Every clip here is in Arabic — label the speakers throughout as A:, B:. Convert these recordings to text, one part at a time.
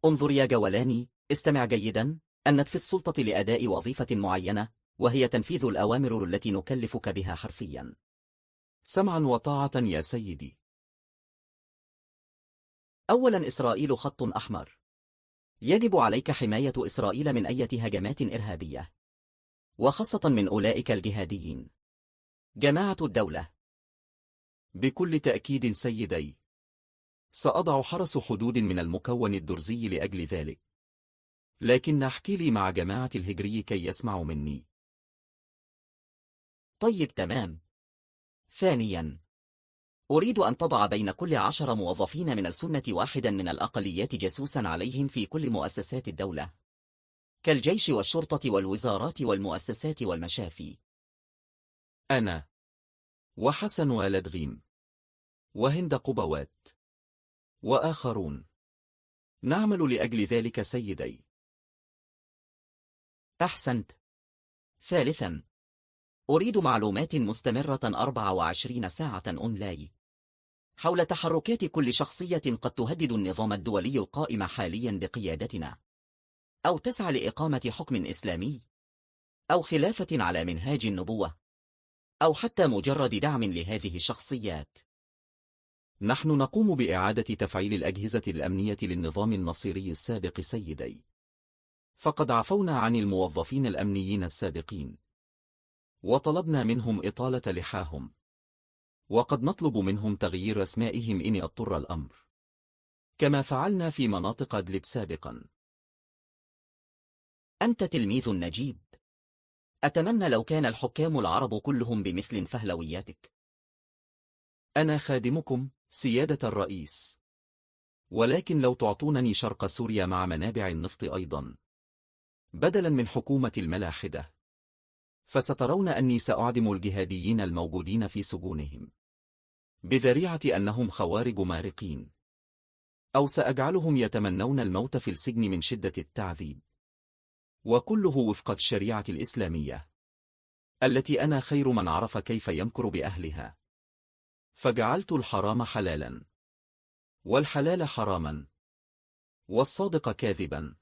A: انظر يا جولاني، استمع جيدا. أنت في السلطة لأداء وظيفة معينة، وهي تنفيذ الأوامر التي نكلفك بها حرفيا.
B: سمعا وطاعة يا سيدي.
A: أولا، إسرائيل خط أحمر. يجب عليك حماية إسرائيل من أي هجمات إرهابية، وخاصة من أولئك الجهاديين. جماعة الدولة.
B: بكل تأكيد سيدي. سأضع حرس حدود من المكون الدرزي لأجل ذلك. لكن احكي لي مع جماعة الهجري كي يسمعوا مني.
A: طيب تمام. ثانيا، أريد أن تضع بين كل 10 موظفين من السنة واحدا من الأقليات جاسوسا عليهم في كل مؤسسات الدولة، كالجيش والشرطة والوزارات والمؤسسات والمشافي.
B: أنا وحسن والدغيم وهند قبوات وآخرون نعمل لأجل ذلك سيدي.
A: أحسنت. ثالثا، أريد معلومات مستمرة 24 ساعة أونلاين حول تحركات كل شخصية قد تهدد النظام الدولي القائم حاليا بقيادتنا، أو تسعى لإقامة حكم إسلامي، أو خلافة على منهاج النبوة، أو حتى مجرد دعم لهذه الشخصيات.
B: نحن نقوم بإعادة تفعيل الأجهزة الأمنية للنظام النصيري السابق سيدي، فقد عفونا عن الموظفين الأمنيين السابقين، وطلبنا منهم إطالة لحاهم، وقد نطلب منهم تغيير أسمائهم إن اضطر الأمر، كما فعلنا في مناطق إدلب سابقا.
A: أنت تلميذ نجيب. أتمنى لو كان الحكام العرب كلهم بمثل فهلوياتك.
B: أنا خادمكم سيادة الرئيس، ولكن لو تعطونني شرق سوريا مع منابع النفط أيضا، بدلا من حكومة الملاحدة، فسترون أني سأعدم الجهاديين الموجودين في سجونهم بذريعة أنهم خوارج مارقين، أو سأجعلهم يتمنون الموت في السجن من شدة التعذيب، وكله وفق الشريعة الإسلامية التي أنا خير من عرف كيف يمكر بأهلها، فجعلت الحرام حلالا والحلال حراما، والصادق كاذبا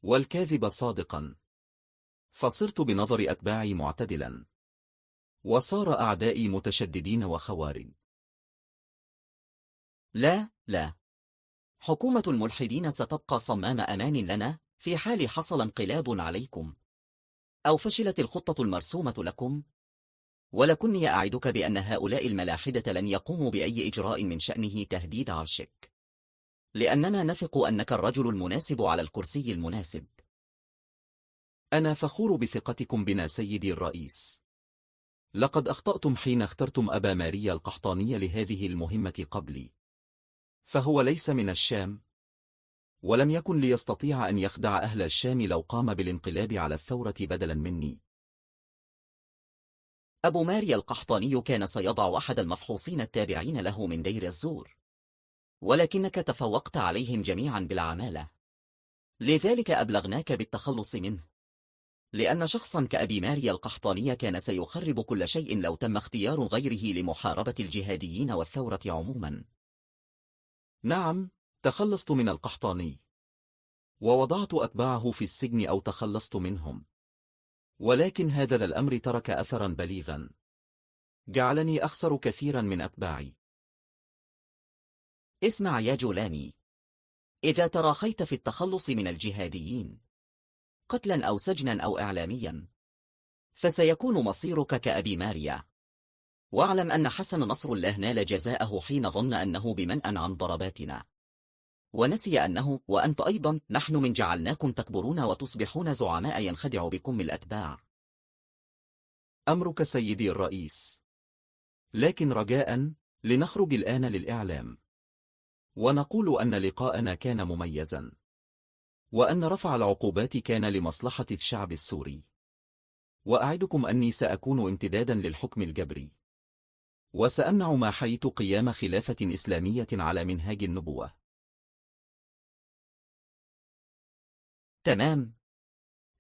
B: والكاذب صادقا، فصرت بنظر أتباعي معتدلا، وصار أعدائي متشددين وخوارج.
A: لا لا، حكومة الملحدين ستبقى صمام أمان لنا في حال حصل انقلاب عليكم، أو فشلت الخطة المرسومة لكم. ولكني أعدك بأن هؤلاء الملاحدة لن يقوموا بأي إجراء من شأنه تهديد عرشك، لأننا نثق أنك الرجل المناسب على الكرسي المناسب.
B: أنا فخور بثقتكم بنا سيدي الرئيس. لقد أخطأتم حين اخترتم أبا ماريا القحطاني لهذه المهمة قبلي، فهو ليس من الشام، ولم يكن ليستطيع أن يخدع أهل الشام لو قام بالانقلاب على الثورة بدلا مني.
A: أبو ماريا القحطاني كان سيضع أحد المفحوصين التابعين له من دير الزور، ولكنك تفوقت عليهم جميعا بالعمالة، لذلك أبلغناك بالتخلص منه، لأن شخصا كأبي ماريا القحطاني كان سيخرب كل شيء لو تم اختيار غيره لمحاربة الجهاديين والثورة عموما.
B: نعم، تخلصت من القحطاني، ووضعت أتباعه في السجن أو تخلصت منهم، ولكن هذا الأمر ترك أثرا بليغا، جعلني أخسر كثيرا من أتباعي.
A: اسمع يا جولاني، إذا تراخيت في التخلص من الجهاديين قتلا أو سجنا أو إعلاميا، فسيكون مصيرك كأبي ماريا. واعلم أن حسن نصر الله نال جزاءه حين ظن أنه بمنأ عن ضرباتنا، ونسي أنه وأنت أيضا نحن من جعلناكم تكبرون وتصبحون زعماء ينخدع بكم الأتباع.
B: أمرك سيدي الرئيس، لكن رجاء لنخرج الآن للإعلام، ونقول أن لقاءنا كان مميزا، وأن رفع العقوبات كان لمصلحة الشعب السوري، وأعدكم أني سأكون امتدادا للحكم الجبري، وسأمنع ما حييت قيام خلافة إسلامية على منهاج النبوة.
A: تمام.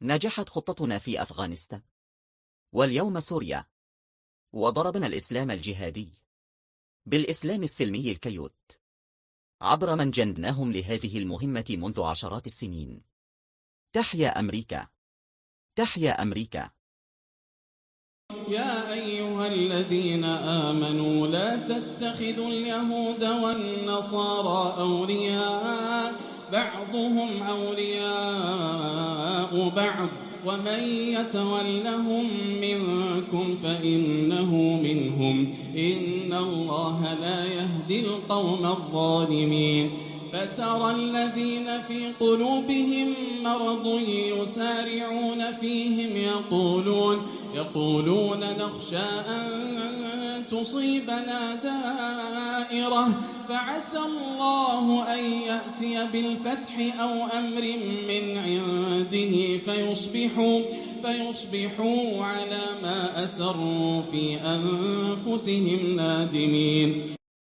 A: نجحت خطتنا في أفغانستان، واليوم سوريا، وضربنا الإسلام الجهادي بالإسلام السلمي الكيوت. عبر من جندناهم لهذه المهمة منذ عشرات السنين. تحيا أمريكا! تحيا أمريكا!
C: يا أيها الذين آمنوا لا تتخذوا اليهود والنصارى أولياء بعضهم أولياء بعض ومن يتولهم منكم فإنه منهم إن الله لا يهدي القوم الظالمين فترى الذين في قلوبهم مرض يسارعون فيهم يقولون نخشى أن تصيبنا دائرة فعسى الله أن يأتي بالفتح أو أمر من عنده فيصبحوا على ما أسروا في أنفسهم نادمين